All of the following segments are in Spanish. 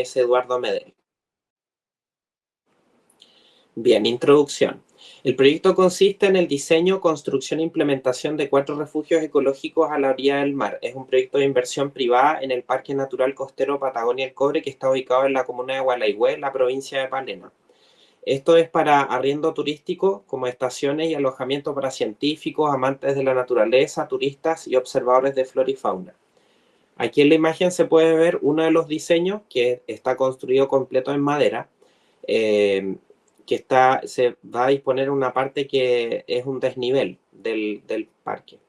es Eduardo Medel. Bien, introducción. El proyecto consiste en el diseño, construcción e implementación de 4 refugios ecológicos a la orilla del mar. Es un proyecto de inversión privada en el Parque Natural Costero Patagonia El Cobre, que está ubicado en la comuna de Gualeguay, en la provincia de Palena. Esto es para arriendo turístico, como estaciones y alojamiento para científicos, amantes de la naturaleza, turistas y observadores de flora y fauna. Aquí en la imagen se puede ver uno de los diseños que está construido completo en madera, se va a disponer una parte que es un desnivel del parque.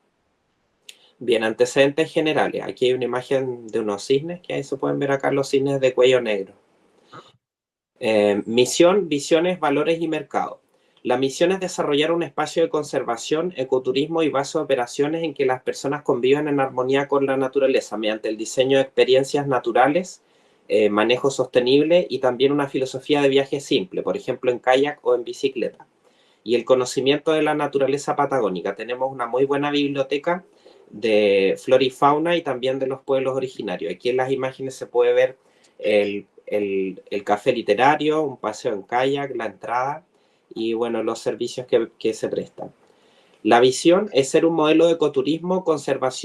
Bien, antecedentes generales. Aquí hay una imagen de unos cisnes, que ahí se pueden ver acá los cisnes de cuello negro. Misión, visiones, valores y mercado. La misión es desarrollar un espacio de conservación, ecoturismo y base de operaciones en que las personas convivan en armonía con la naturaleza mediante el diseño de experiencias naturales, manejo sostenible y también una filosofía de viaje simple, por ejemplo en kayak o en bicicleta. Y el conocimiento de la naturaleza patagónica. Tenemos una muy buena biblioteca de flora y fauna y también de los pueblos originarios. Aquí en las imágenes se puede ver el café literario, un paseo en kayak, la entrada y bueno, los servicios que se prestan. La visión es ser un modelo de ecoturismo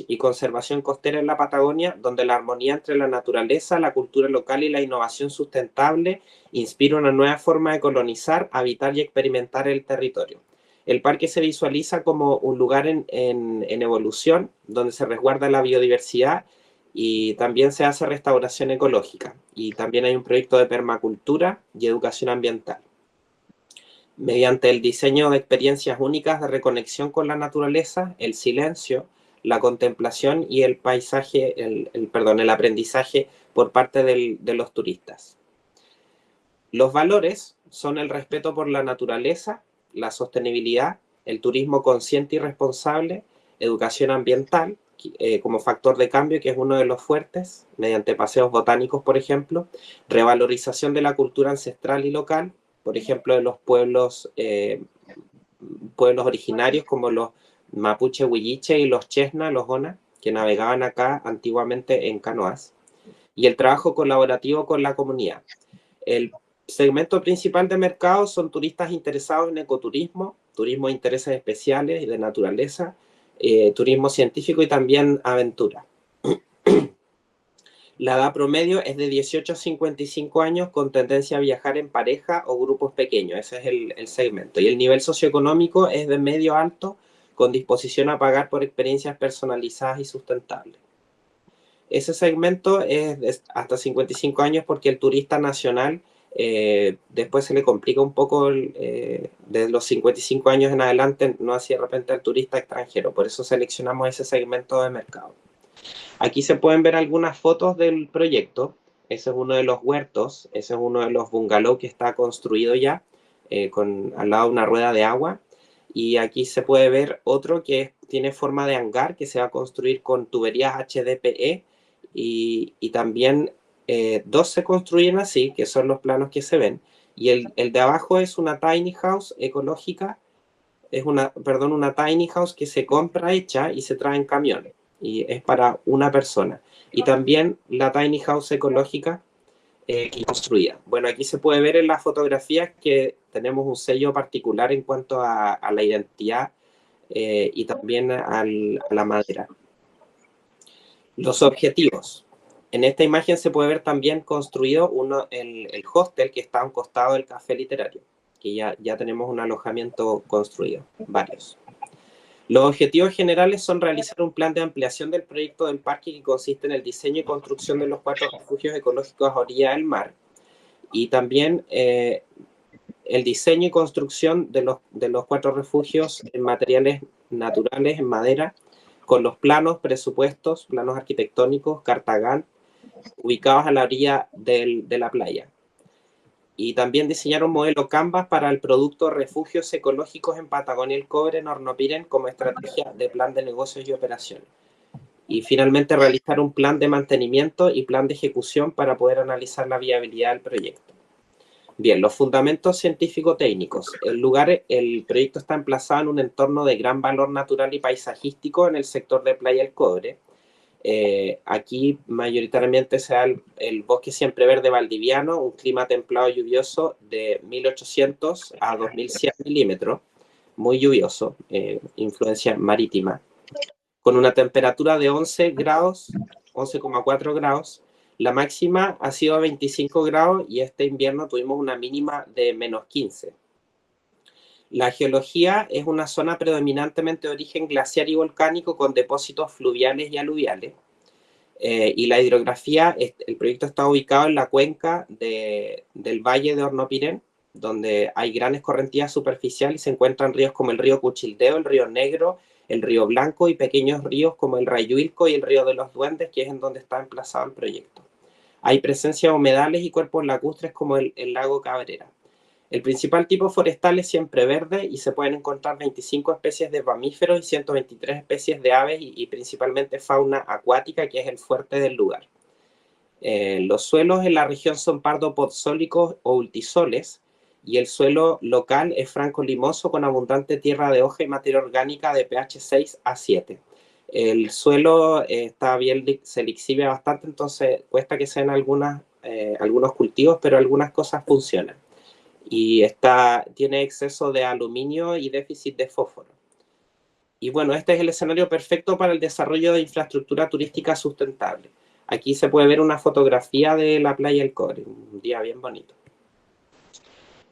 y conservación costera en la Patagonia, donde la armonía entre la naturaleza, la cultura local y la innovación sustentable inspira una nueva forma de colonizar, habitar y experimentar el territorio. El parque se visualiza como un lugar en evolución, donde se resguarda la biodiversidad y también se hace restauración ecológica. Y también hay un proyecto de permacultura y educación ambiental. Mediante el diseño de experiencias únicas de reconexión con la naturaleza, el silencio, la contemplación y el paisaje, el aprendizaje por parte de los turistas. Los valores son el respeto por la naturaleza, la sostenibilidad, el turismo consciente y responsable, educación ambiental, como factor de cambio, que es uno de los fuertes, mediante paseos botánicos, por ejemplo, revalorización de la cultura ancestral y local, por ejemplo, de los pueblos originarios como los mapuche huilliche y los chesna, los ona, que navegaban acá antiguamente en canoas, y el trabajo colaborativo con la comunidad. El segmento principal de mercado son turistas interesados en ecoturismo, turismo de intereses especiales y de naturaleza, turismo científico y también aventura. La edad promedio es de 18 a 55 años con tendencia a viajar en pareja o grupos pequeños. Ese es el segmento. Y el nivel socioeconómico es de medio alto con disposición a pagar por experiencias personalizadas y sustentables. Ese segmento es hasta 55 años porque el turista nacional después se le complica un poco de los 55 años en adelante, no así de repente al turista extranjero. Por eso seleccionamos ese segmento de mercado. Aquí se pueden ver algunas fotos del proyecto. Ese es uno de los huertos, ese es uno de los bungalows que está construido ya, al lado de una rueda de agua. Y aquí se puede ver otro que tiene forma de hangar, que se va a construir con tuberías HDPE. Y también 2 se construyen así, que son los planos que se ven. Y el de abajo es una tiny house ecológica, es una tiny house que se compra hecha y se trae en camiones. Y es para una persona. Y también la tiny house ecológica construida. Bueno, aquí se puede ver en las fotografías que tenemos un sello particular en cuanto a la identidad y también a la madera. Los objetivos. En esta imagen se puede ver también construido el hostel que está a un costado del café literario, que ya tenemos un alojamiento construido, varios. Los objetivos generales son realizar un plan de ampliación del proyecto del parque que consiste en el diseño y construcción de los 4 refugios ecológicos a orilla del mar y también el diseño y construcción de los 4 refugios en materiales naturales, en madera, con los planos, presupuestos, planos arquitectónicos, Cartagán, ubicados a la orilla de la playa. Y también diseñar un modelo Canvas para el producto Refugios Ecológicos en Patagonia El Cobre, en Hornopiren, como estrategia de plan de negocios y operaciones. Y finalmente realizar un plan de mantenimiento y plan de ejecución para poder analizar la viabilidad del proyecto. Bien, los fundamentos científico-técnicos. El proyecto está emplazado en un entorno de gran valor natural y paisajístico en el sector de Playa El Cobre. Aquí mayoritariamente se da el bosque siempre verde valdiviano, un clima templado lluvioso de 1800 a 2100 milímetros, muy lluvioso, influencia marítima, con una temperatura de 11 grados, 11,4 grados. La máxima ha sido 25 grados y este invierno tuvimos una mínima de menos 15. La geología es una zona predominantemente de origen glaciar y volcánico con depósitos fluviales y aluviales. Y la hidrografía, el proyecto está ubicado en la cuenca del Valle de Hornopirén, donde hay grandes correntías superficiales y se encuentran ríos como el río Cuchildeo, el río Negro, el río Blanco y pequeños ríos como el Rayuilco y el río de los Duendes, que es en donde está emplazado el proyecto. Hay presencia de humedales y cuerpos lacustres como el lago Cabrera. El principal tipo forestal es siempre verde y se pueden encontrar 25 especies de mamíferos y 123 especies de aves y principalmente fauna acuática, que es el fuerte del lugar. Los suelos en la región son pardo-podzólicos o ultisoles y el suelo local es franco-limoso con abundante tierra de hoja y materia orgánica de pH 6 a 7. El suelo está bien, se lixive bastante, entonces cuesta que sean algunos cultivos, pero algunas cosas funcionan. Y tiene exceso de aluminio y déficit de fósforo. Y bueno, este es el escenario perfecto para el desarrollo de infraestructura turística sustentable. Aquí se puede ver una fotografía de la playa del Cobre, un día bien bonito.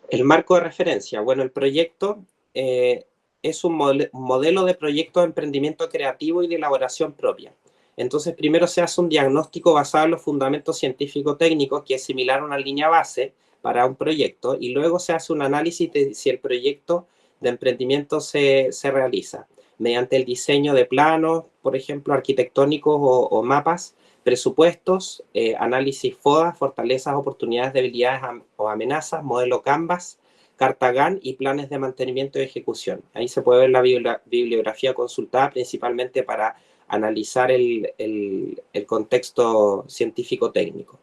El marco de referencia. Bueno, el proyecto es un modelo de proyecto de emprendimiento creativo y de elaboración propia. Entonces, primero se hace un diagnóstico basado en los fundamentos científico-técnicos, que es similar a una línea base para un proyecto, y luego se hace un análisis de si el proyecto de emprendimiento se realiza mediante el diseño de planos, por ejemplo, arquitectónicos o mapas, presupuestos, análisis FODA, fortalezas, oportunidades, debilidades o amenazas, modelo Canvas, carta Gantt y planes de mantenimiento y ejecución. Ahí se puede ver la bibliografía consultada principalmente para analizar el contexto científico-técnico.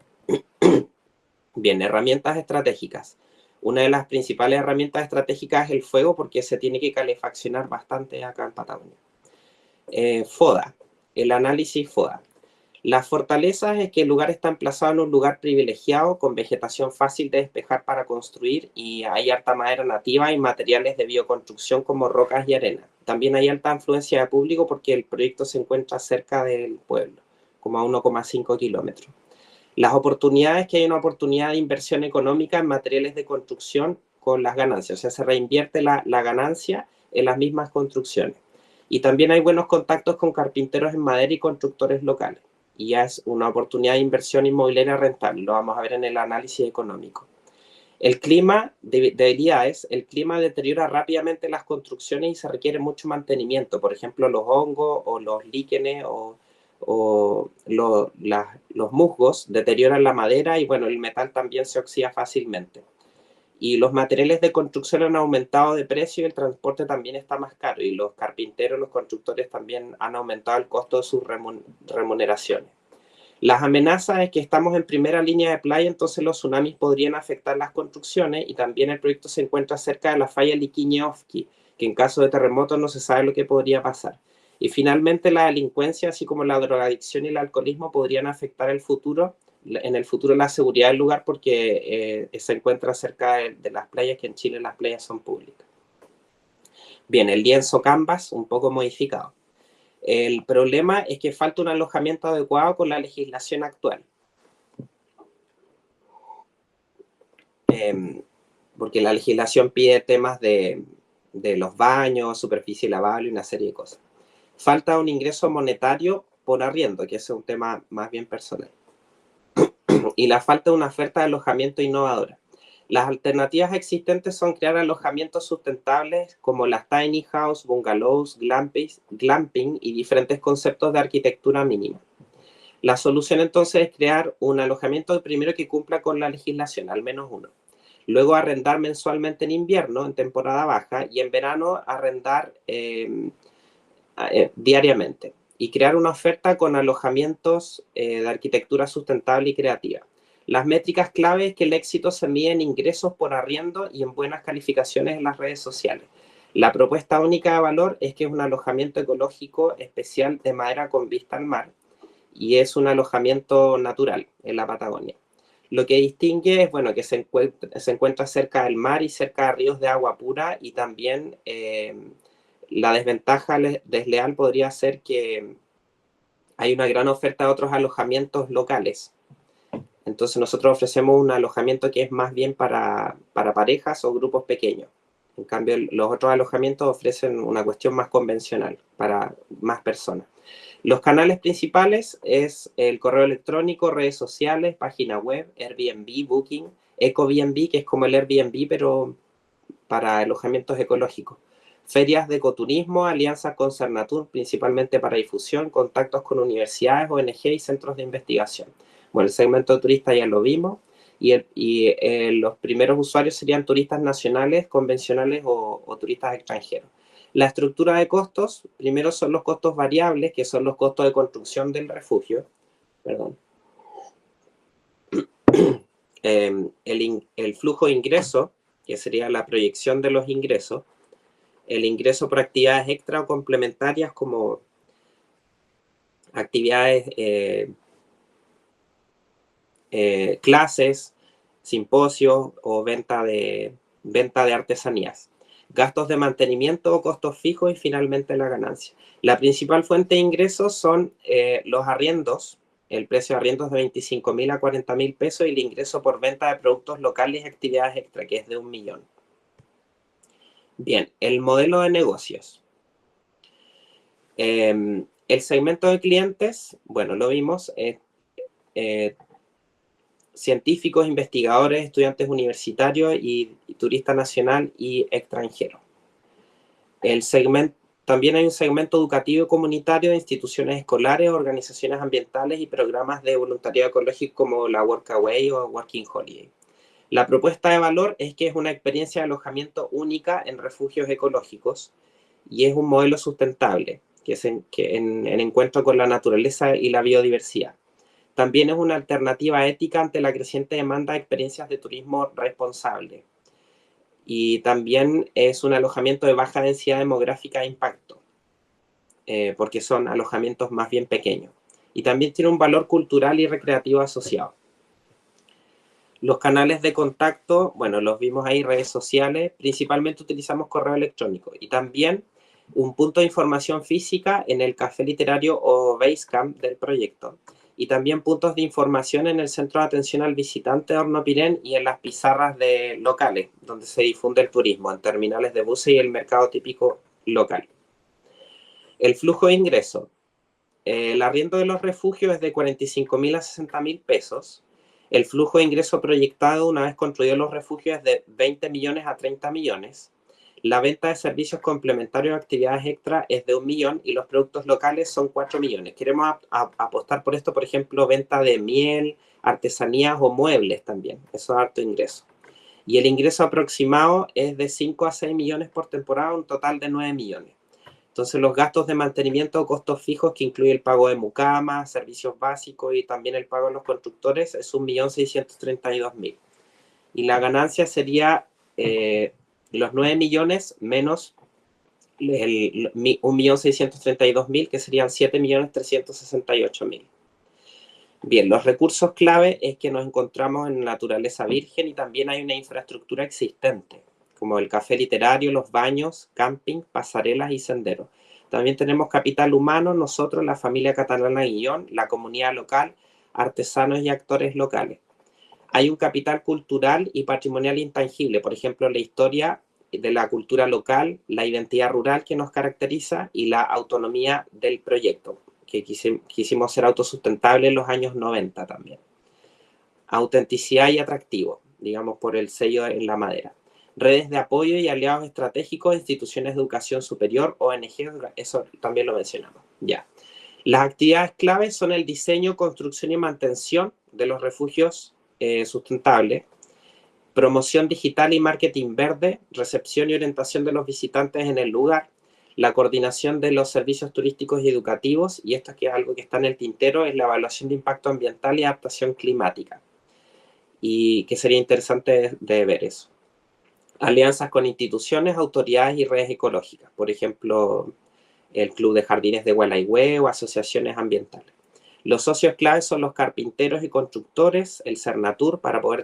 Bien, herramientas estratégicas. Una de las principales herramientas estratégicas es el fuego porque se tiene que calefaccionar bastante acá en Patagonia. FODA, el análisis FODA. Las fortalezas es que el lugar está emplazado en un lugar privilegiado con vegetación fácil de despejar para construir y hay harta madera nativa y materiales de bioconstrucción como rocas y arena. También hay alta influencia de público porque el proyecto se encuentra cerca del pueblo, como a 1,5 kilómetros. Las oportunidades, que hay una oportunidad de inversión económica en materiales de construcción con las ganancias, o sea, se reinvierte la ganancia en las mismas construcciones. Y también hay buenos contactos con carpinteros en madera y constructores locales. Y ya es una oportunidad de inversión inmobiliaria rentable, lo vamos a ver en el análisis económico. El clima, debilidades, el clima deteriora rápidamente las construcciones y se requiere mucho mantenimiento, por ejemplo, los hongos o los líquenes o los musgos deterioran la madera y bueno, el metal también se oxida fácilmente. Y los materiales de construcción han aumentado de precio y el transporte también está más caro y los carpinteros, los constructores también han aumentado el costo de sus remuneraciones. Las amenazas es que estamos en primera línea de playa, entonces los tsunamis podrían afectar las construcciones y también el proyecto se encuentra cerca de la falla Liquiñe-Ofqui, que en caso de terremoto no se sabe lo que podría pasar. Y finalmente la delincuencia, así como la drogadicción y el alcoholismo, podrían afectar en el futuro la seguridad del lugar porque se encuentra cerca de las playas, que en Chile las playas son públicas. Bien, el lienzo Canvas, un poco modificado. El problema es que falta un alojamiento adecuado con la legislación actual. Porque la legislación pide temas de los baños, superficie lavable y una serie de cosas. Falta un ingreso monetario por arriendo, que ese es un tema más bien personal. Y la falta de una oferta de alojamiento innovadora. Las alternativas existentes son crear alojamientos sustentables como las tiny house, bungalows, glamping y diferentes conceptos de arquitectura mínima. La solución entonces es crear un alojamiento primero que cumpla con la legislación, al menos uno. Luego arrendar mensualmente en invierno, en temporada baja, y en verano arrendar diariamente. Y crear una oferta con alojamientos de arquitectura sustentable y creativa. Las métricas clave es que el éxito se mide en ingresos por arriendo y en buenas calificaciones en las redes sociales. La propuesta única de valor es que es un alojamiento ecológico especial de madera con vista al mar y es un alojamiento natural en la Patagonia. Lo que distingue es, bueno, que se encuentra cerca del mar y cerca de ríos de agua pura, y también la desventaja desleal podría ser que hay una gran oferta de otros alojamientos locales. Entonces nosotros ofrecemos un alojamiento que es más bien para parejas o grupos pequeños. En cambio, los otros alojamientos ofrecen una cuestión más convencional para más personas. Los canales principales es el correo electrónico, redes sociales, página web, Airbnb, Booking, Ecobnb, que es como el Airbnb, pero para alojamientos ecológicos. Ferias de ecoturismo, alianzas con Cernatur, principalmente para difusión, contactos con universidades, ONG y centros de investigación. Bueno, el segmento de turistas ya lo vimos, y los primeros usuarios serían turistas nacionales, convencionales o turistas extranjeros. La estructura de costos, primero son los costos variables, que son los costos de construcción del refugio. Perdón. El flujo de ingreso, que sería la proyección de los ingresos, el ingreso por actividades extra o complementarias como actividades, clases, simposios o venta de artesanías. Gastos de mantenimiento o costos fijos, y finalmente la ganancia. La principal fuente de ingresos son los arriendos, el precio de arriendos de 25.000 a 40.000 pesos, y el ingreso por venta de productos locales y actividades extra, que es de 1 millón. Bien, el modelo de negocios. El segmento de clientes, bueno, lo vimos, científicos, investigadores, estudiantes universitarios y turista nacional y extranjero. También hay un segmento educativo y comunitario de instituciones escolares, organizaciones ambientales y programas de voluntariado ecológico como la Workaway o Working Holiday. La propuesta de valor es que es una experiencia de alojamiento única en refugios ecológicos y es un modelo sustentable, que es en encuentro con la naturaleza y la biodiversidad. También es una alternativa ética ante la creciente demanda de experiencias de turismo responsable. Y también es un alojamiento de baja densidad demográfica de impacto, porque son alojamientos más bien pequeños. Y también tiene un valor cultural y recreativo asociado. Los canales de contacto, bueno, los vimos ahí, redes sociales, principalmente utilizamos correo electrónico, y también un punto de información física en el café literario o Basecamp del proyecto, y también puntos de información en el Centro de Atención al Visitante de Hornopirén y en las pizarras locales, donde se difunde el turismo, en terminales de buses y el mercado típico local. El flujo de ingreso. El arriendo de los refugios es de 45.000 a 60.000 pesos. El flujo de ingreso proyectado una vez construidos los refugios es de 20 millones a 30 millones. La venta de servicios complementarios o actividades extra es de 1 millón y los productos locales son 4 millones. Queremos apostar por esto, por ejemplo, venta de miel, artesanías o muebles también. Eso es harto ingreso. Y el ingreso aproximado es de 5 a 6 millones por temporada, un total de 9 millones. Entonces, los gastos de mantenimiento o costos fijos, que incluye el pago de mucamas, servicios básicos y también el pago de los constructores, es 1.632.000. Y la ganancia sería los 9 millones menos 1.632.000, que serían 7.368.000. Bien, los recursos clave es que nos encontramos en naturaleza virgen y también hay una infraestructura existente, como el café literario, los baños, camping, pasarelas y senderos. También tenemos capital humano, nosotros, la familia catalana Guillón, la comunidad local, artesanos y actores locales. Hay un capital cultural y patrimonial intangible, por ejemplo, la historia de la cultura local, la identidad rural que nos caracteriza y la autonomía del proyecto, que quisimos ser autosustentables en los años 90 también. Autenticidad y atractivo, digamos, por el sello en la madera. Redes de apoyo y aliados estratégicos, instituciones de educación superior, ONG, eso también lo mencionamos. Ya. Las actividades claves son el diseño, construcción y mantención de los refugios sustentables, promoción digital y marketing verde, recepción y orientación de los visitantes en el lugar, la coordinación de los servicios turísticos y educativos, y esto que es algo que está en el tintero, es la evaluación de impacto ambiental y adaptación climática, y que sería interesante de ver eso. Alianzas con instituciones, autoridades y redes ecológicas, por ejemplo, el Club de Jardines de Gualeguay o asociaciones ambientales. Los socios claves son los carpinteros y constructores, el Cernatur para poder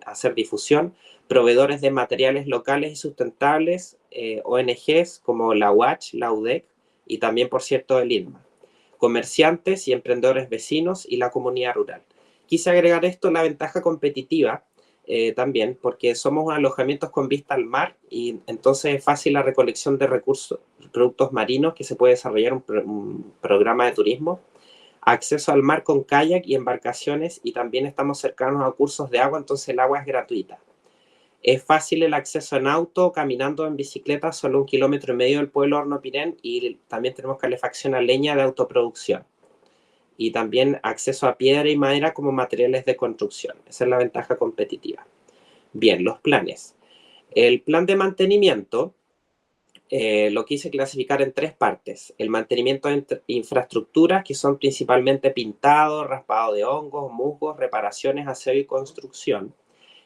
hacer difusión, proveedores de materiales locales y sustentables, ONGs como la UACH, la UDEC y también, por cierto, el INMA, comerciantes y emprendedores vecinos y la comunidad rural. Quise agregar esto, la ventaja competitiva, también, porque somos alojamientos con vista al mar y entonces es fácil la recolección de recursos, productos marinos que se puede desarrollar un programa de turismo, acceso al mar con kayak y embarcaciones y también estamos cercanos a cursos de agua, entonces el agua es gratuita. Es fácil el acceso en auto, caminando, en bicicleta, solo 1,5 kilómetros del pueblo Horno Pirén y también tenemos calefacción a leña de autoproducción. Y también acceso a piedra y madera como materiales de construcción. Esa es la ventaja competitiva. Bien, los planes. El plan de mantenimiento lo quise clasificar en 3 partes. El mantenimiento de infraestructuras, que son principalmente pintado, raspado de hongos, musgos, reparaciones, aseo y construcción.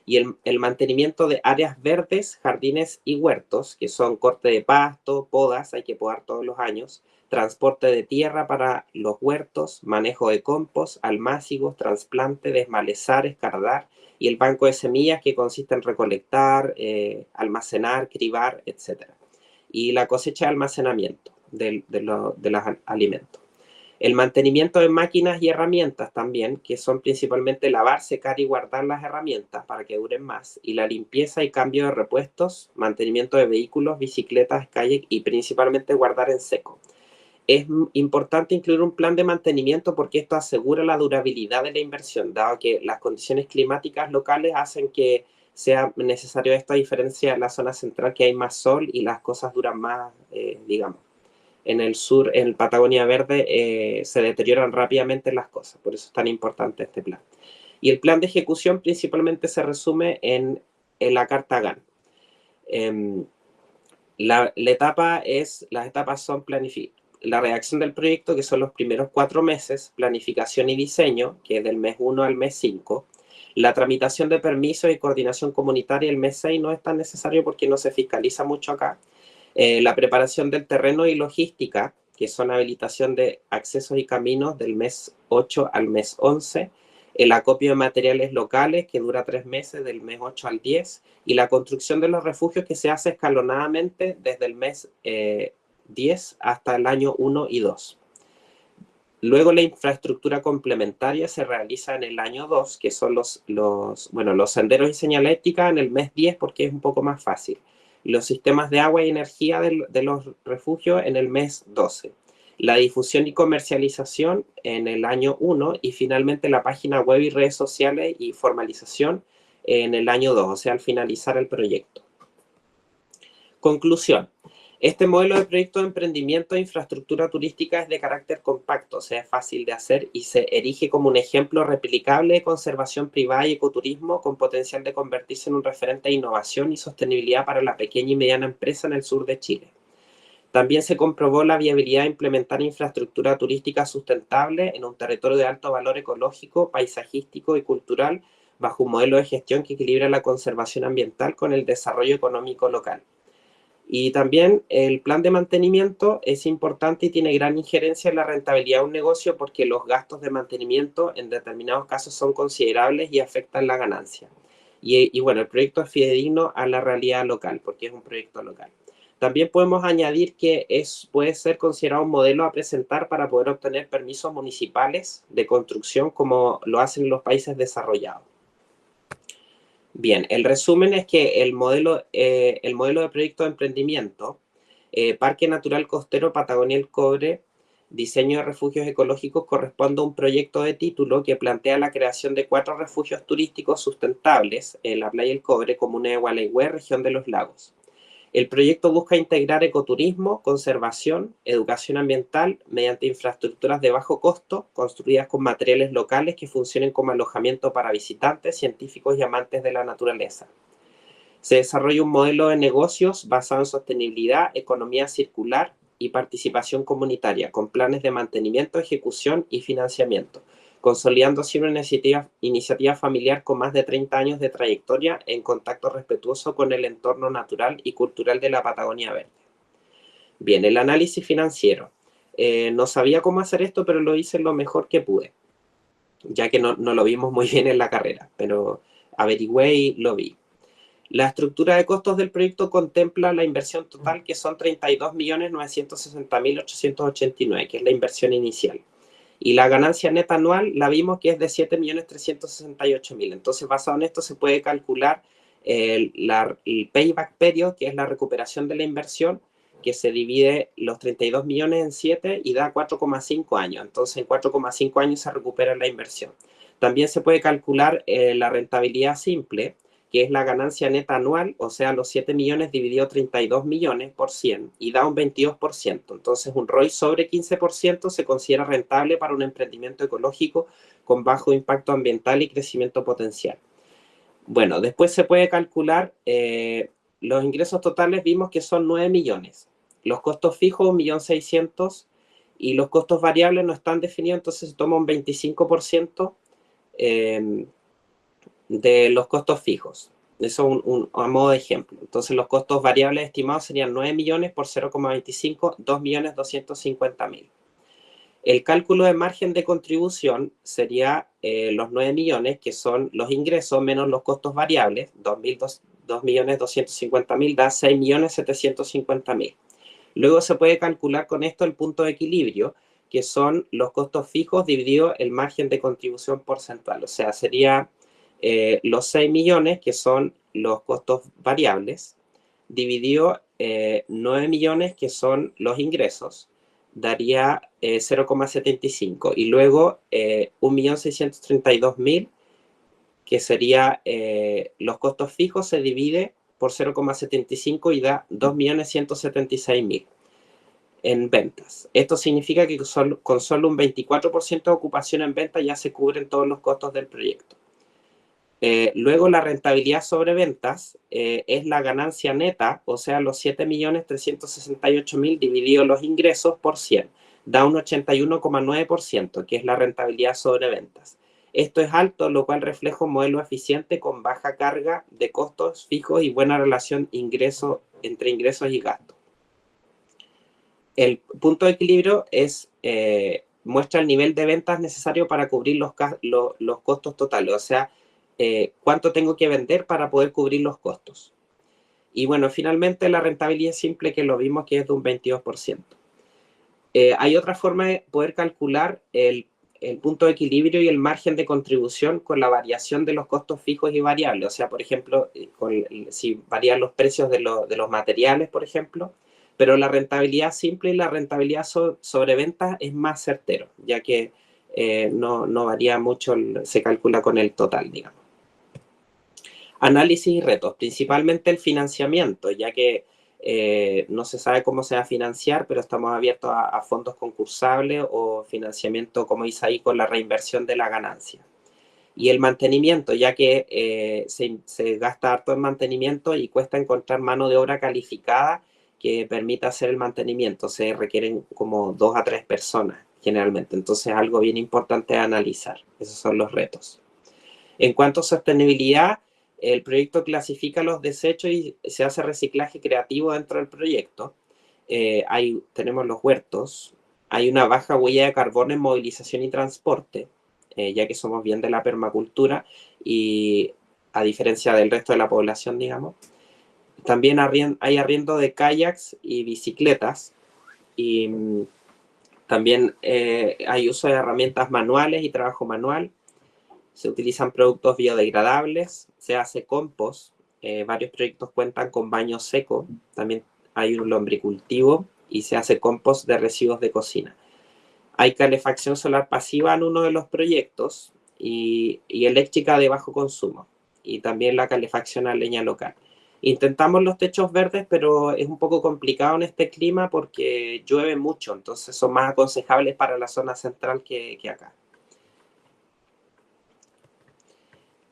Y el mantenimiento de áreas verdes, jardines y huertos, que son corte de pasto, podas, hay que podar todos los años, transporte de tierra para los huertos, manejo de compost, almácigos, trasplante, desmalezar, escardar, y el banco de semillas, que consiste en recolectar, almacenar, cribar, etc. Y la cosecha de almacenamiento de los alimentos. El mantenimiento de máquinas y herramientas también, que son principalmente lavar, secar y guardar las herramientas para que duren más. Y la limpieza y cambio de repuestos, mantenimiento de vehículos, bicicletas, kayak y principalmente guardar en seco. Es importante incluir un plan de mantenimiento porque esto asegura la durabilidad de la inversión, dado que las condiciones climáticas locales hacen que sea necesario esto, a diferencia de la zona central, que hay más sol y las cosas duran más, digamos. En el sur, en Patagonia Verde, se deterioran rápidamente las cosas, por eso es tan importante este plan. Y el plan de ejecución principalmente se resume en la carta GAN. Las etapas son la redacción del proyecto, que son los primeros 4 meses, planificación y diseño, que es del mes 1 al mes 5, la tramitación de permisos y coordinación comunitaria el mes 6 no es tan necesario porque no se fiscaliza mucho acá, la preparación del terreno y logística, que son habilitación de accesos y caminos del mes 8 al mes 11, el acopio de materiales locales, que dura 3 meses, del mes 8 al 10, y la construcción de los refugios, que se hace escalonadamente desde el mes 10 hasta el año 1 y 2. Luego la infraestructura complementaria se realiza en el año 2, que son los senderos y señalética en el mes 10 porque es un poco más fácil. Los sistemas de agua y energía de los refugios en el mes 12. La difusión y comercialización en el año 1 y finalmente la página web y redes sociales y formalización en el año 2, o sea, al finalizar el proyecto. Conclusión. Este modelo de proyecto de emprendimiento de infraestructura turística es de carácter compacto, o sea, es fácil de hacer y se erige como un ejemplo replicable de conservación privada y ecoturismo con potencial de convertirse en un referente de innovación y sostenibilidad para la pequeña y mediana empresa en el sur de Chile. También se comprobó la viabilidad de implementar infraestructura turística sustentable en un territorio de alto valor ecológico, paisajístico y cultural bajo un modelo de gestión que equilibra la conservación ambiental con el desarrollo económico local. Y también el plan de mantenimiento es importante y tiene gran injerencia en la rentabilidad de un negocio porque los gastos de mantenimiento en determinados casos son considerables y afectan la ganancia. Y bueno, el proyecto es fidedigno a la realidad local porque es un proyecto local. También podemos añadir que puede ser considerado un modelo a presentar para poder obtener permisos municipales de construcción como lo hacen los países desarrollados. Bien, el resumen es que el modelo de proyecto de emprendimiento, Parque Natural Costero Patagonia El Cobre, diseño de refugios ecológicos, corresponde a un proyecto de título que plantea la creación de 4 refugios turísticos sustentables en la playa El Cobre, comuna de Gualeguay, región de los Lagos. El proyecto busca integrar ecoturismo, conservación, educación ambiental mediante infraestructuras de bajo costo construidas con materiales locales que funcionen como alojamiento para visitantes, científicos y amantes de la naturaleza. Se desarrolla un modelo de negocios basado en sostenibilidad, economía circular y participación comunitaria, con planes de mantenimiento, ejecución y financiamiento, consolidando así una iniciativa familiar con más de 30 años de trayectoria en contacto respetuoso con el entorno natural y cultural de la Patagonia Verde. Bien, el análisis financiero. No sabía cómo hacer esto, pero lo hice lo mejor que pude. ya que no lo vimos muy bien en la carrera, pero averigüé y lo vi. La estructura de costos del proyecto contempla la inversión total, que son 32.960.889, que es la inversión inicial. Y la ganancia neta anual la vimos que es de 7.368.000. Entonces, basado en esto, se puede calcular el payback period, que es la recuperación de la inversión, que se divide los 32 millones en 7 y da 4,5 años. Entonces, en 4,5 años se recupera la inversión. También se puede calcular la rentabilidad simple, que es la ganancia neta anual, o sea, los 7 millones dividido 32 millones por 100, y da un 22%. Entonces, un ROI sobre 15% se considera rentable para un emprendimiento ecológico con bajo impacto ambiental y crecimiento potencial. Bueno, después se puede calcular los ingresos totales, vimos que son 9 millones. Los costos fijos, 1.600.000, y los costos variables no están definidos, entonces se toma un 25% de los costos fijos. Eso a modo de ejemplo. Entonces, los costos variables estimados serían 9 millones por 0,25, 2.250.000. El cálculo de margen de contribución sería los 9 millones, que son los ingresos menos los costos variables, 2.250.000 da 6.750.000. Luego se puede calcular con esto el punto de equilibrio, que son los costos fijos dividido el margen de contribución porcentual. O sea, sería los 6 millones, que son los costos variables, dividido 9 millones, que son los ingresos, daría 0,75. Y luego 1.632.000, que sería los costos fijos, se divide por 0,75 y da 2.176.000 en ventas. Esto significa que con solo un 24% de ocupación en ventas ya se cubren todos los costos del proyecto. Luego, la rentabilidad sobre ventas es la ganancia neta, o sea, los 7.368.000 dividido los ingresos por 100. Da un 81,9%, que es la rentabilidad sobre ventas. Esto es alto, lo cual refleja un modelo eficiente con baja carga de costos fijos y buena relación entre ingresos y gastos. El punto de equilibrio muestra el nivel de ventas necesario para cubrir los costos totales, o sea, cuánto tengo que vender para poder cubrir los costos. Y bueno, finalmente la rentabilidad simple, que lo vimos que es de un 22%. Hay otra forma de poder calcular el punto de equilibrio y el margen de contribución con la variación de los costos fijos y variables. O sea, por ejemplo, si varían los precios de los materiales, por ejemplo, pero la rentabilidad simple y la rentabilidad sobre ventas es más certero, ya que no varía mucho, se calcula con el total, digamos. Análisis y retos, principalmente el financiamiento, ya que no se sabe cómo se va a financiar, pero estamos abiertos a fondos concursables o financiamiento, como dice ahí, con la reinversión de la ganancia. Y el mantenimiento, ya que se gasta harto en mantenimiento y cuesta encontrar mano de obra calificada que permita hacer el mantenimiento. Se requieren como 2 a 3 personas generalmente. Entonces, algo bien importante a analizar. Esos son los retos. En cuanto a sostenibilidad, el proyecto clasifica los desechos y se hace reciclaje creativo dentro del proyecto. Tenemos los huertos. Hay una baja huella de carbono en movilización y transporte, ya que somos bien de la permacultura y a diferencia del resto de la población, digamos. También hay arriendo de kayaks y bicicletas, y también hay uso de herramientas manuales y trabajo manual. Se utilizan productos biodegradables, se hace compost, varios proyectos cuentan con baño seco, también hay un lombricultivo y se hace compost de residuos de cocina. Hay calefacción solar pasiva en uno de los proyectos y eléctrica de bajo consumo, y también la calefacción a leña local. Intentamos los techos verdes, pero es un poco complicado en este clima porque llueve mucho, entonces son más aconsejables para la zona central que acá.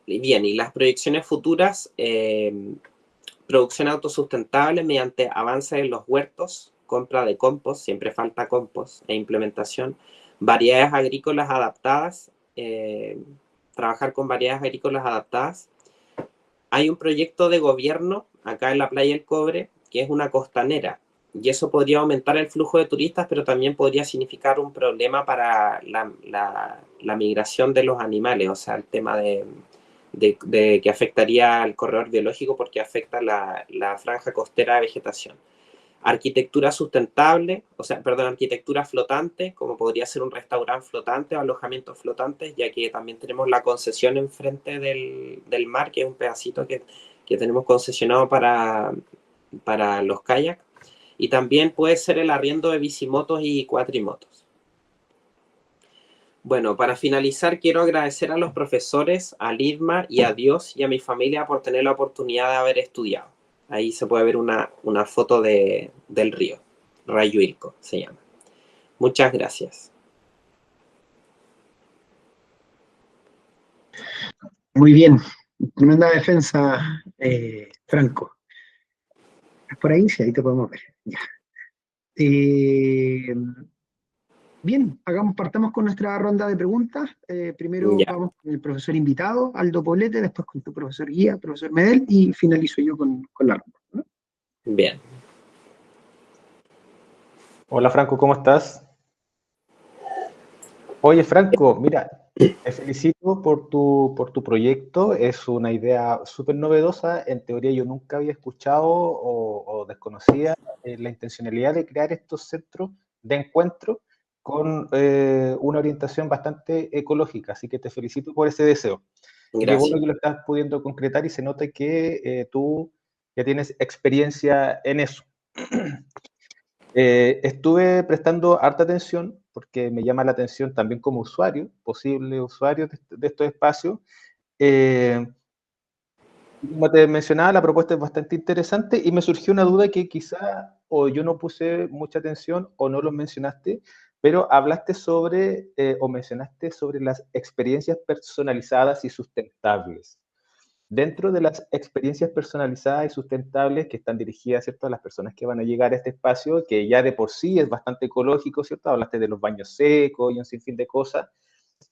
Bien, y las proyecciones futuras, producción autosustentable mediante avances en los huertos, compra de compost, siempre falta compost, e implementación, variedades agrícolas adaptadas, trabajar con variedades agrícolas adaptadas. Hay un proyecto de gobierno acá en la Playa del Cobre, que es una costanera, y eso podría aumentar el flujo de turistas, pero también podría significar un problema para la migración de los animales, o sea, el tema de que afectaría al corredor biológico porque afecta la franja costera de vegetación. Arquitectura sustentable, o sea, perdón, arquitectura flotante, como podría ser un restaurante flotante o alojamientos flotantes, ya que también tenemos la concesión enfrente del mar, que es un pedacito que tenemos concesionado para los kayaks. Y también puede ser el arriendo de bicimotos y cuatrimotos. Bueno, para finalizar, quiero agradecer a los profesores, a Lidma y a Dios y a mi familia por tener la oportunidad de haber estudiado. Ahí se puede ver una foto del río, Rayuilco se llama. Muchas gracias. Muy bien, tremenda defensa, Franco. Por ahí sí, ahí te podemos ver. Ya. Bien, partamos con nuestra ronda de preguntas. Primero Ya. vamos con el profesor invitado, Aldo Poblete, después con tu profesor guía, profesor Medel, y finalizo yo con la ronda, ¿no? Bien. Hola Franco, ¿cómo estás? Oye Franco, mira, te felicito por tu proyecto, es una idea súper novedosa, en teoría yo nunca había escuchado o desconocía la intencionalidad de crear estos centros de encuentro con una orientación bastante ecológica, así que te felicito por ese deseo. Y qué bueno Gracias. que lo estás pudiendo concretar y se nota que tú ya tienes experiencia en eso. Estuve prestando harta atención porque me llama la atención también como usuario, posible usuario de estos espacios. Como te mencionaba, la propuesta es bastante interesante y me surgió una duda que quizá o yo no puse mucha atención o no lo mencionaste, pero hablaste sobre o mencionaste sobre las experiencias personalizadas y sustentables. Dentro de las experiencias personalizadas y sustentables que están dirigidas, ¿cierto?, a las personas que van a llegar a este espacio, que ya de por sí es bastante ecológico, ¿cierto? Hablaste de los baños secos y un sinfín de cosas,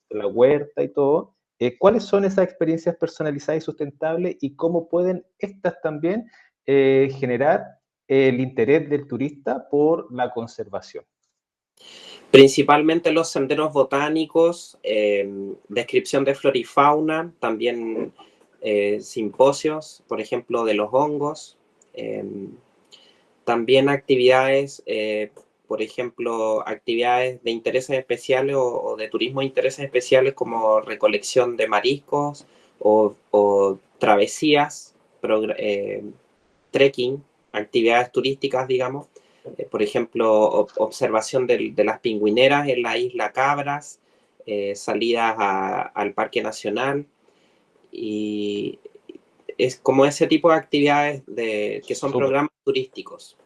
de la huerta y todo. ¿Cuáles son esas experiencias personalizadas y sustentables y cómo pueden estas también generar el interés del turista por la conservación? Principalmente los senderos botánicos, descripción de flora y fauna, también simposios, por ejemplo, de los hongos, también actividades, por ejemplo, actividades de intereses especiales o de turismo de intereses especiales como recolección de mariscos o travesías, trekking, actividades turísticas, digamos. Por ejemplo, observación de las pingüineras en la isla Cabras, salidas al Parque Nacional, y es como ese tipo de actividades que son Súper. programas turísticos.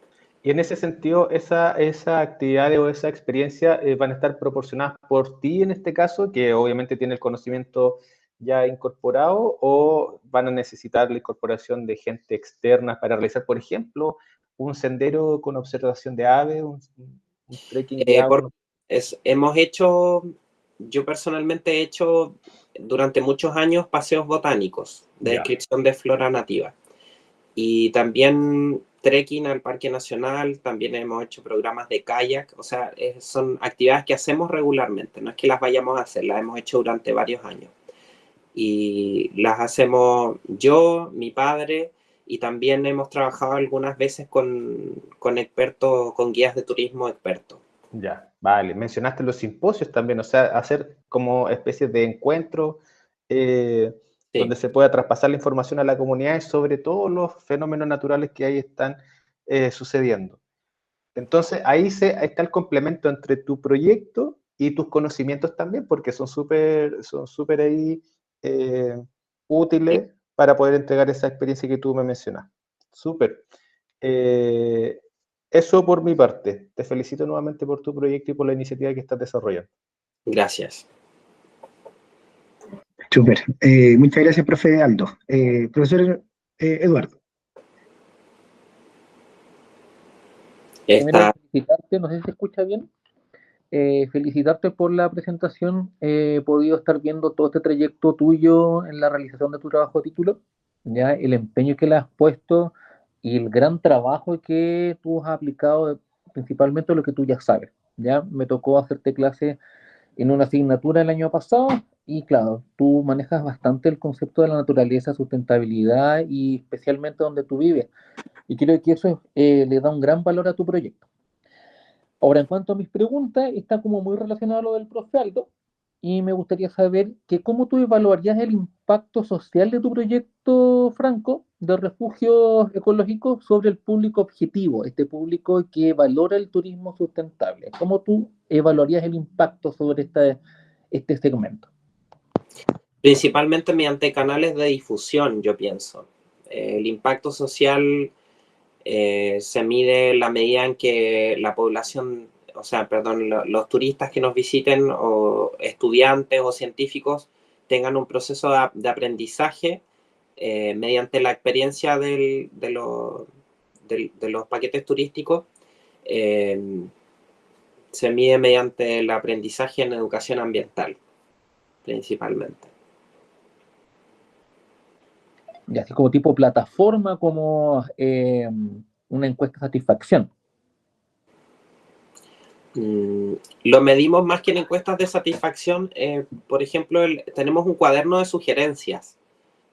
Y en ese sentido, esa actividad o esa experiencia van a estar proporcionadas por ti en este caso, que obviamente tiene el conocimiento ya incorporado, o van a necesitar la incorporación de gente externa para realizar, por ejemplo, un sendero con observación de aves, un trekking guiado. Hemos hecho, yo personalmente he hecho durante muchos años paseos botánicos de Ya. descripción de flora nativa. Y también trekking al Parque Nacional, también hemos hecho programas de kayak, o sea, son actividades que hacemos regularmente, no es que las vayamos a hacer, las hemos hecho durante varios años. Y las hacemos yo, mi padre, y también hemos trabajado algunas veces con expertos, con guías de turismo expertos. Ya, vale. Mencionaste los simposios también, o sea, hacer como especies de encuentros Sí. donde se pueda traspasar la información a la comunidad sobre todos los fenómenos naturales que ahí están sucediendo. Entonces, ahí está el complemento entre tu proyecto y tus conocimientos también, porque son súper ahí útiles para poder entregar esa experiencia que tú me mencionas. Súper. Eso por mi parte. Te felicito nuevamente por tu proyecto y por la iniciativa que estás desarrollando. Gracias. Súper. Muchas gracias, profe Aldo. Profesor Eduardo. Primero, felicitarte, no sé si se escucha bien. Felicitarte por la presentación. He podido estar viendo todo este trayecto tuyo en la realización de tu trabajo de título, ya el empeño que le has puesto y el gran trabajo que tú has aplicado, principalmente lo que tú ya sabes. Ya me tocó hacerte clase en una asignatura el año pasado y claro, tú manejas bastante el concepto de la naturaleza, sustentabilidad y especialmente donde tú vives. Y creo que eso le da un gran valor a tu proyecto. Ahora, en cuanto a mis preguntas, está como muy relacionado a lo del profe Aldo, y me gustaría saber que cómo tú evaluarías el impacto social de tu proyecto, Franco, de refugios ecológicos sobre el público objetivo, este público que valora el turismo sustentable. ¿Cómo tú evaluarías el impacto sobre este segmento? Principalmente mediante canales de difusión, yo pienso. El impacto social se mide en la medida en que la población, o sea, perdón, los turistas que nos visiten o estudiantes o científicos tengan un proceso de aprendizaje mediante la experiencia de los paquetes turísticos. Se mide mediante el aprendizaje en educación ambiental, principalmente. Y así como tipo plataforma, como una encuesta de satisfacción. Lo medimos más que en encuestas de satisfacción. Por ejemplo, tenemos un cuaderno de sugerencias.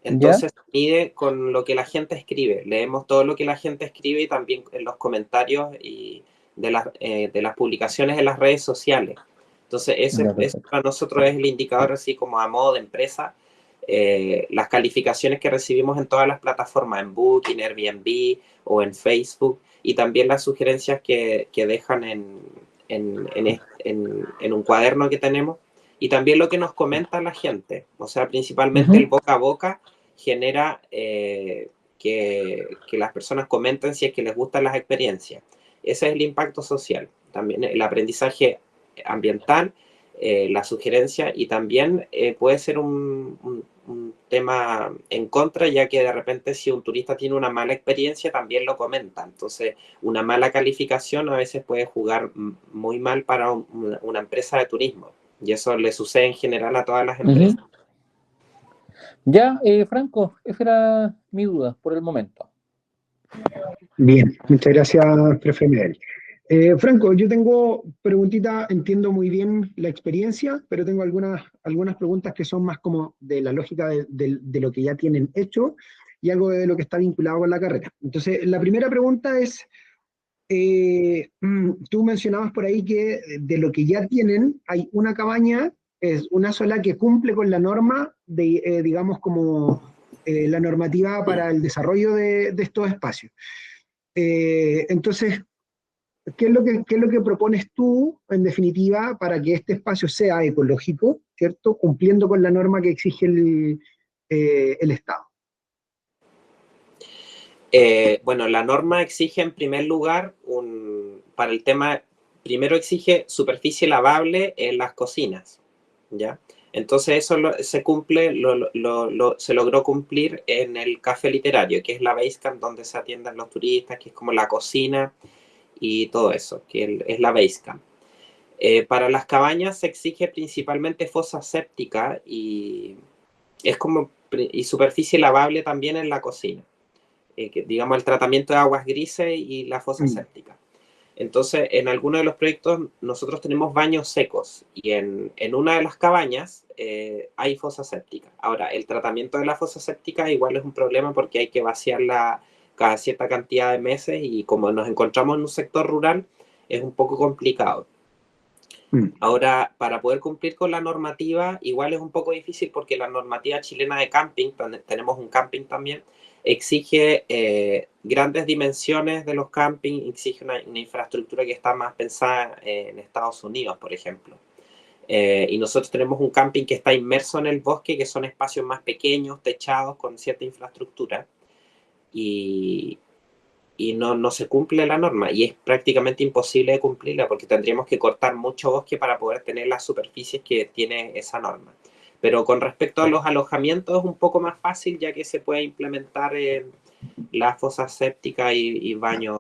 Entonces se mide con lo que la gente escribe. Leemos todo lo que la gente escribe y también en los comentarios y de las publicaciones en las redes sociales. Entonces ese para nosotros es el indicador así como a modo de empresa. Las calificaciones que recibimos en todas las plataformas, en Booking, Airbnb o en Facebook, y también las sugerencias que dejan en un cuaderno que tenemos, y también lo que nos comenta la gente. O sea, principalmente el boca a boca genera que las personas comenten si es que les gustan las experiencias. Ese es el impacto social. También el aprendizaje ambiental, la sugerencia, y también puede ser un tema en contra, ya que de repente si un turista tiene una mala experiencia también lo comenta. Entonces una mala calificación a veces puede jugar muy mal para una empresa de turismo, y eso le sucede en general a todas las empresas. Ya, Franco, esa era mi duda por el momento. Bien, muchas gracias, profe Medel. Franco, yo tengo preguntita, entiendo muy bien la experiencia, pero tengo algunas preguntas que son más como de la lógica de lo que ya tienen hecho y algo de lo que está vinculado con la carrera. Entonces, la primera pregunta es, tú mencionabas por ahí que de lo que ya tienen, hay una cabaña, es una sola que cumple con la norma de, digamos, como la normativa para el desarrollo de estos espacios. Entonces, ¿qué es lo que propones tú, en definitiva, para que este espacio sea ecológico, ¿cierto? Cumpliendo con la norma que exige el Estado. Bueno, la norma exige en primer lugar, para el tema, primero exige superficie lavable en las cocinas, ¿ya? Entonces eso se cumple, se logró cumplir en el café literario, que es la Basecamp donde se atienden los turistas, que es como la cocina y todo eso, que es la Basecamp. Para las cabañas se exige principalmente fosa séptica y superficie lavable también en la cocina. Digamos el tratamiento de aguas grises y la fosa séptica. Entonces, en algunos de los proyectos nosotros tenemos baños secos y en una de las cabañas hay fosa séptica. Ahora, el tratamiento de la fosa séptica igual es un problema porque hay que vaciarla cada cierta cantidad de meses y como nos encontramos en un sector rural, es un poco complicado. Ahora, para poder cumplir con la normativa, igual es un poco difícil porque la normativa chilena de camping, tenemos un camping también, exige grandes dimensiones de los campings, exige una infraestructura que está más pensada en Estados Unidos, por ejemplo. Y nosotros tenemos un camping que está inmerso en el bosque, que son espacios más pequeños, techados, con cierta infraestructura. Y no se cumple la norma y es prácticamente imposible de cumplirla porque tendríamos que cortar mucho bosque para poder tener las superficies que tiene esa norma. Pero con respecto a los alojamientos es un poco más fácil ya que se puede implementar las fosas sépticas y baños.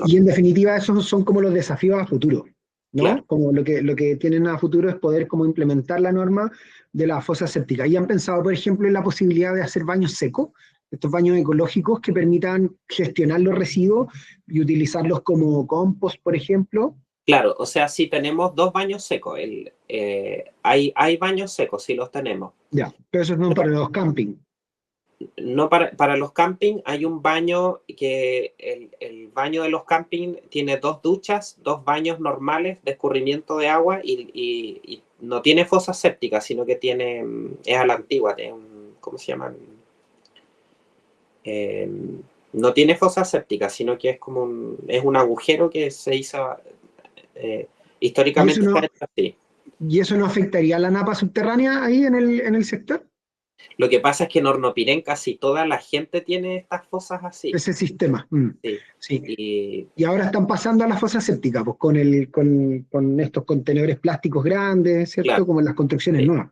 Y en definitiva esos son como los desafíos a futuro, ¿no? Claro. Como lo que tienen a futuro es poder como implementar la norma de la fosa séptica. ¿Y han pensado, por ejemplo, en la posibilidad de hacer baños secos estos baños ecológicos que permitan gestionar los residuos y utilizarlos como compost, por ejemplo. Claro, o sea, si tenemos 2 baños secos, hay baños secos, sí los tenemos. Ya, pero esos no para los camping. No para los camping hay un baño que el baño de los camping tiene 2 duchas, 2 baños normales de escurrimiento de agua y no tiene fosa séptica, sino que es a la antigua, ¿cómo se llama? No tiene fosa séptica, sino que es un agujero que se hizo históricamente. ¿Y eso no afectaría a la napa subterránea ahí en el sector? Lo que pasa es que en Hornopirén casi toda la gente tiene estas fosas así. Ese sistema. Sí. Sí. Y ahora están pasando a la fosa séptica, pues con estos contenedores plásticos grandes, ¿cierto? Claro. Como en las construcciones nuevas.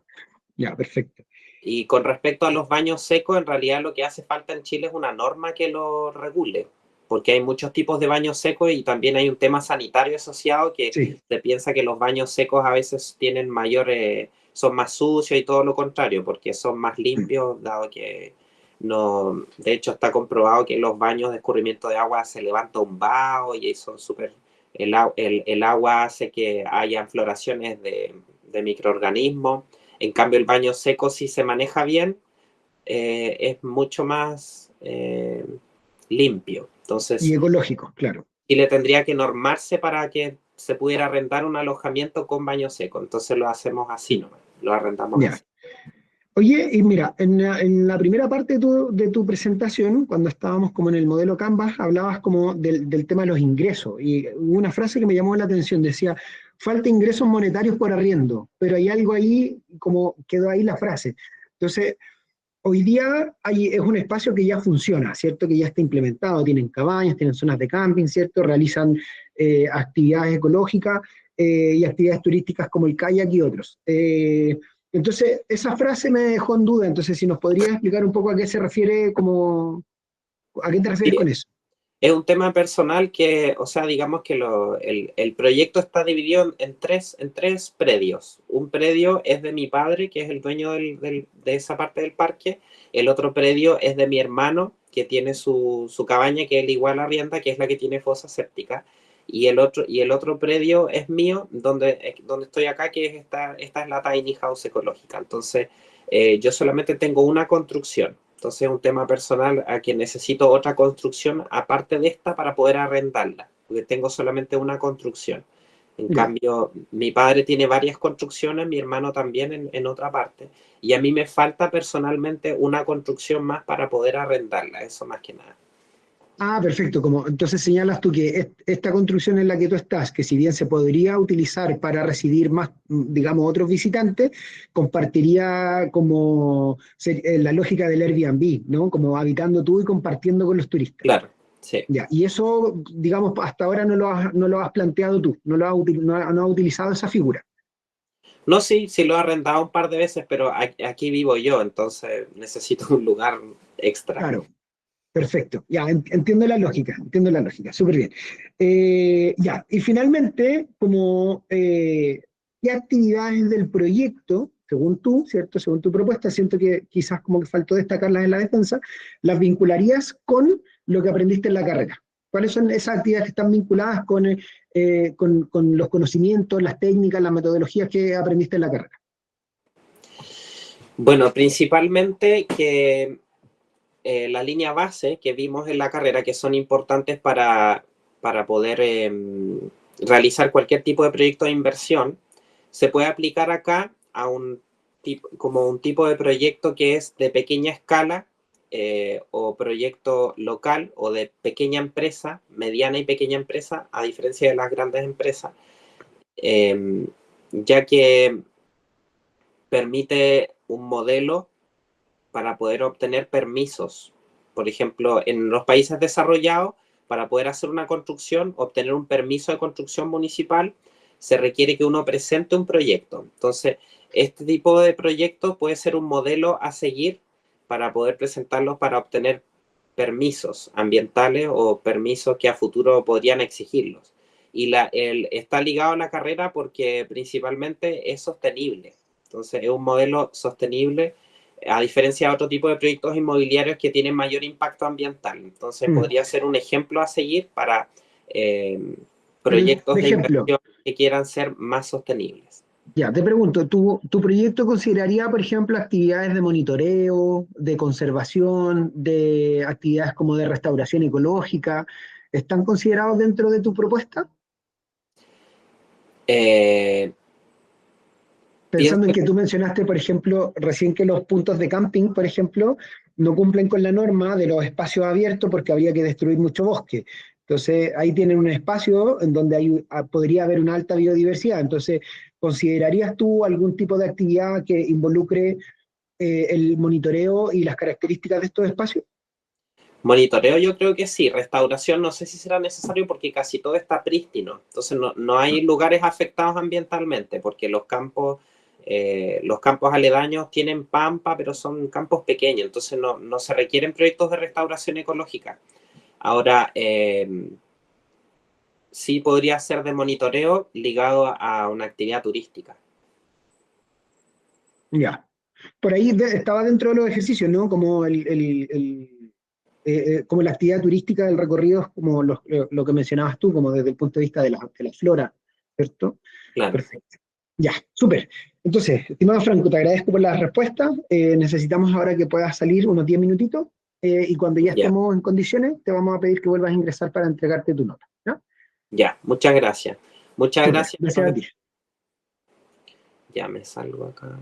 Ya, perfecto. Y con respecto a los baños secos, en realidad lo que hace falta en Chile es una norma que lo regule, porque hay muchos tipos de baños secos y también hay un tema sanitario asociado que se piensa que los baños secos a veces tienen son más sucios y todo lo contrario, porque son más limpios, dado que no, de hecho está comprobado que en los baños de escurrimiento de agua se levanta un vaho y son súper, el agua hace que haya floraciones de microorganismos. En cambio, el baño seco, si se maneja bien, es mucho más limpio. Entonces, y ecológico, claro. Chile tendría que normarse para que se pudiera arrendar un alojamiento con baño seco. Entonces lo hacemos así, ¿no? Lo arrendamos así. Oye, y mira, en la primera parte de tu presentación, cuando estábamos como en el modelo Canvas, hablabas como del tema de los ingresos, y hubo una frase que me llamó la atención, decía, falta ingresos monetarios por arriendo, pero hay algo ahí, como quedó ahí la frase. Entonces, hoy día es un espacio que ya funciona, ¿cierto? Que ya está implementado, tienen cabañas, tienen zonas de camping, ¿cierto? Realizan actividades ecológicas y actividades turísticas como el kayak y otros. Entonces, esa frase me dejó en duda, entonces si nos podrías explicar un poco a qué se refiere, ¿a qué te refieres con eso? Es un tema personal que, o sea, digamos que el proyecto está dividido en tres predios. Un predio es de mi padre, que es el dueño de esa parte del parque. El otro predio es de mi hermano, que tiene su cabaña, que él igual arrienda, que es la que tiene fosa séptica. Y el otro predio es mío, donde estoy acá, que es esta es la tiny house ecológica. Entonces, yo solamente tengo una construcción. Entonces es un tema personal a que necesito otra construcción aparte de esta para poder arrendarla, porque tengo solamente una construcción. En cambio, mi padre tiene varias construcciones, mi hermano también en otra parte, y a mí me falta personalmente una construcción más para poder arrendarla, eso más que nada. Ah, perfecto. Entonces señalas tú que esta construcción en la que tú estás, que si bien se podría utilizar para recibir más, digamos, otros visitantes, compartiría como la lógica del Airbnb, ¿no? Como habitando tú y compartiendo con los turistas. Claro, sí. Ya, y eso, digamos, hasta ahora no lo has planteado tú, no has utilizado esa figura. No, sí lo he arrendado un par de veces, pero aquí vivo yo, entonces necesito un lugar extra. Claro. Perfecto, ya entiendo la lógica, súper bien. Ya, y finalmente, ¿qué actividades del proyecto, según tú, ¿cierto? Según tu propuesta, siento que quizás como que faltó destacarlas en la defensa, las vincularías con lo que aprendiste en la carrera? ¿Cuáles son esas actividades que están vinculadas con los conocimientos, las técnicas, las metodologías que aprendiste en la carrera? Bueno, principalmente que la línea base que vimos en la carrera, que son importantes para poder realizar cualquier tipo de proyecto de inversión, se puede aplicar acá a como un tipo de proyecto que es de pequeña escala o proyecto local o de pequeña empresa, mediana y pequeña empresa, a diferencia de las grandes empresas, ya que permite un modelo para poder obtener permisos. Por ejemplo, en los países desarrollados, para poder hacer una construcción, obtener un permiso de construcción municipal, se requiere que uno presente un proyecto. Entonces, este tipo de proyecto puede ser un modelo a seguir para poder presentarlos para obtener permisos ambientales o permisos que a futuro podrían exigirlos. Y está ligado a la carrera porque principalmente es sostenible. Entonces, es un modelo sostenible a diferencia de otro tipo de proyectos inmobiliarios que tienen mayor impacto ambiental. Entonces, podría ser un ejemplo a seguir para proyectos de inversión que quieran ser más sostenibles. Ya, te pregunto, ¿tu proyecto consideraría, por ejemplo, actividades de monitoreo, de conservación, de actividades como de restauración ecológica? ¿Están considerados dentro de tu propuesta? Pensando en que tú mencionaste, por ejemplo, recién que los puntos de camping, por ejemplo, no cumplen con la norma de los espacios abiertos porque habría que destruir mucho bosque. Entonces, ahí tienen un espacio en donde podría haber una alta biodiversidad. Entonces, ¿considerarías tú algún tipo de actividad que involucre el monitoreo y las características de estos espacios? Monitoreo yo creo que sí, restauración no sé si será necesario porque casi todo está prístino, entonces no hay lugares afectados ambientalmente porque los campos aledaños tienen pampa, pero son campos pequeños, entonces no se requieren proyectos de restauración ecológica. Ahora, sí podría ser de monitoreo ligado a una actividad turística. Ya. Por ahí estaba dentro de los ejercicios, ¿no? Como como la actividad turística del recorrido, como lo que mencionabas tú, como desde el punto de vista de la flora, ¿cierto? Claro. Perfecto. Ya, súper. Entonces, estimado Franco, te agradezco por la respuesta. Necesitamos ahora que puedas salir unos 10 minutitos y cuando ya estemos en condiciones, te vamos a pedir que vuelvas a ingresar para entregarte tu nota. ¿Ya? Ya, muchas gracias. Muchas gracias. Gracias a ti. Ya me salgo acá.